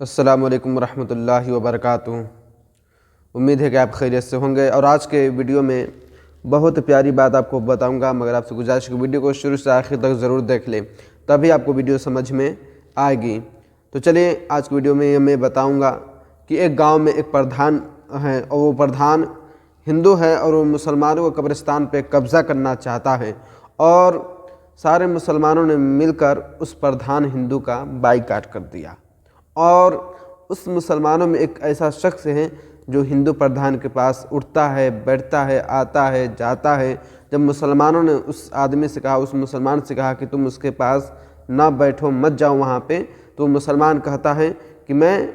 अस्सलामु अलैकुम रहमतुल्लाहि व बरकातुहू। उम्मीद है कि आप खैरियत से होंगे। और आज के वीडियो में बहुत प्यारी बात आपको बताऊंगा, मगर आपसे गुजारिश कि वीडियो को शुरू से आखिर तक ज़रूर देख लें, तभी आपको वीडियो समझ में आएगी। तो चलिए, आज की वीडियो में मैं बताऊंगा कि एक गांव में एक प्रधान है और वो प्रधान हिंदू है और वो मुसलमानों को कब्रिस्तान पे कब्ज़ा करना चाहता है और सारे मुसलमानों ने मिलकर उस प्रधान हिंदू का बाईकाट कर दिया। और उस मुसलमानों में एक ऐसा शख्स है जो हिंदू प्रधान के पास उठता है, बैठता है, आता है, जाता है। जब मुसलमानों ने उस आदमी से कहा, उस मुसलमान से कहा कि तुम उसके पास ना बैठो, मत जाओ वहाँ पे, तो मुसलमान कहता है कि मैं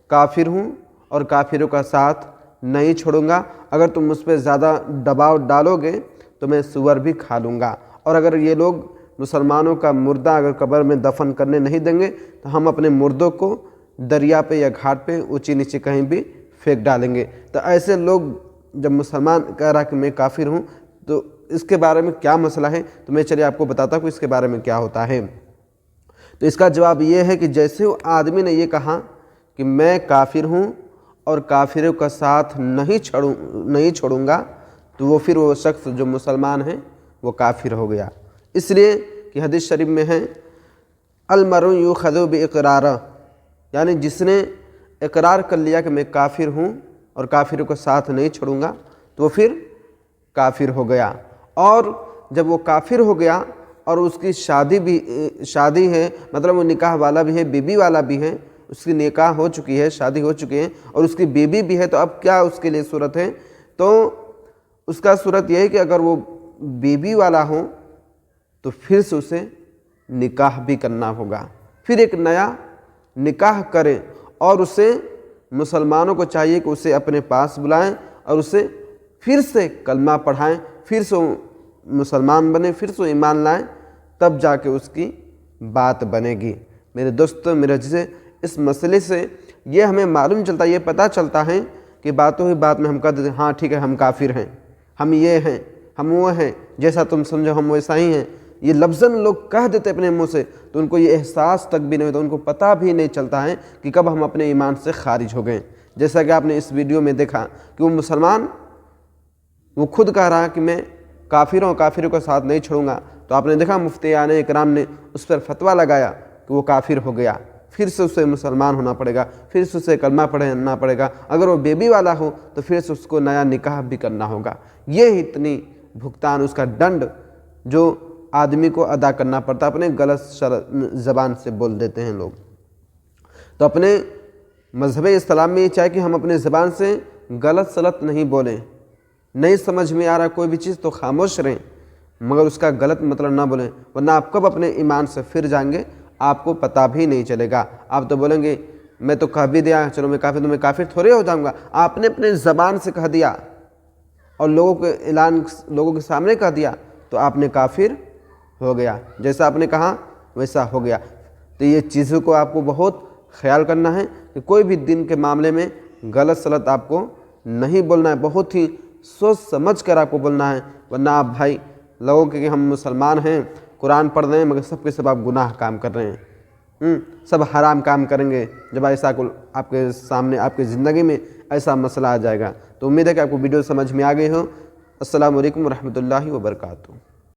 काफिर हूँ और काफिरों का साथ नहीं छोड़ूंगा। अगर तुम मुझ पर ज़्यादा दबाव डालोगे तो मैं सुअर भी खा लूँगा, और अगर ये लोग मुसलमानों का मुर्दा अगर कब्र में दफन करने नहीं देंगे तो हम अपने मुर्दों को दरिया पे या घाट पे ऊंची नीचे कहीं भी फेंक डालेंगे। तो ऐसे लोग जब मुसलमान कह रहा कि मैं काफिर हूँ, तो इसके बारे में क्या मसला है, तो मैं चलिए आपको बताता हूँ इसके बारे में क्या होता है। तो इसका जवाब ये है कि जैसे वो आदमी ने ये कहा कि मैं काफिर हूँ और काफिरों का साथ नहीं छोड़ूंगा, तो वो फिर वो शख्स जो मुसलमान है वो काफिर हो गया। इसलिए कि हदीस शरीफ में है, अलमरु युखज़ु बिइक़रार, यानी जिसने इकरार कर लिया कि मैं काफिर हूँ और काफिरों को साथ नहीं छोड़ूंगा, तो वो फिर काफिर हो गया। और जब वो काफिर हो गया और उसकी शादी है, मतलब वो निकाह वाला भी है, बीबी वाला भी है, उसकी निकाह हो चुकी है, शादी हो चुकी है और उसकी बीबी भी है, तो अब क्या उसके लिए सूरत है? तो उसका सूरत यह है कि अगर वो बीबी वाला हो तो फिर से उसे निकाह भी करना होगा, फिर एक नया निकाह करें, और उसे मुसलमानों को चाहिए कि उसे अपने पास बुलाएं और उसे फिर से कलमा पढ़ाएं, फिर से मुसलमान बने, फिर से ईमान लाएं, तब जाके उसकी बात बनेगी। मेरे दोस्तों, मेरे जिसे इस मसले से ये हमें मालूम चलता है, ये पता चलता है कि बातों ही बात में हम कह देते हैं हाँ ठीक है, हम काफिर हैं, हम ये हैं, हम वो हैं, जैसा तुम समझो हम वैसा ही हैं। ये लफ्ज़न लोग कह देते अपने मुंह से, तो उनको ये एहसास तक भी नहीं होता, उनको पता भी नहीं चलता है कि कब हम अपने ईमान से खारिज हो गए। जैसा कि आपने इस वीडियो में देखा कि वो मुसलमान वो खुद कह रहा है कि मैं काफिर हूँ, काफिरों का साथ नहीं छोड़ूंगा, तो आपने देखा मुफ्ती आने इकराम ने उस पर फतवा लगाया कि वो काफिर हो गया, फिर से उसे मुसलमान होना पड़ेगा, फिर से उसे कलमा पढ़ना पड़ेगा, अगर वो बेबी वाला हो तो फिर से उसको नया निकाह भी करना होगा। ये इतनी भुगतान, उसका दंड जो आदमी को अदा करना पड़ता, अपने गलत ज़बान से बोल देते हैं लोग। तो अपने मज़हब इस्लाम में ये चाहे कि हम अपने ज़बान से गलत सलत नहीं बोलें, नहीं समझ में आ रहा कोई भी चीज़ तो खामोश रहें, मगर उसका गलत मतलब ना बोलें, वरना आप कब अपने ईमान से फिर जाएंगे आपको पता भी नहीं चलेगा। आप तो बोलेंगे मैं तो कह भी दिया, चलो मैं काफिर, तो मैं काफिर थोड़े हो जाऊँगा। आपने अपने ज़बान से कह दिया और लोगों के सामने कह दिया, तो आपने काफिर हो गया, जैसा आपने कहा वैसा हो गया। तो ये चीज़ों को आपको बहुत ख्याल करना है कि कोई भी दिन के मामले में गलत सलत आपको नहीं बोलना है, बहुत ही सोच समझ कर आपको बोलना है, वरना आप भाई लोगों के कि हम मुसलमान हैं, कुरान पढ़ रहे हैं, मगर सब के सब आप गुनाह काम कर रहे हैं, सब हराम काम करेंगे। जब ऐसा को आपके सामने, आपकी ज़िंदगी में ऐसा मसला आ जाएगा। तो उम्मीद है कि आपको वीडियो समझ में आ गई हो। अस्सलामु अलैकुम रहमतुल्लाहि व बरकातुहू।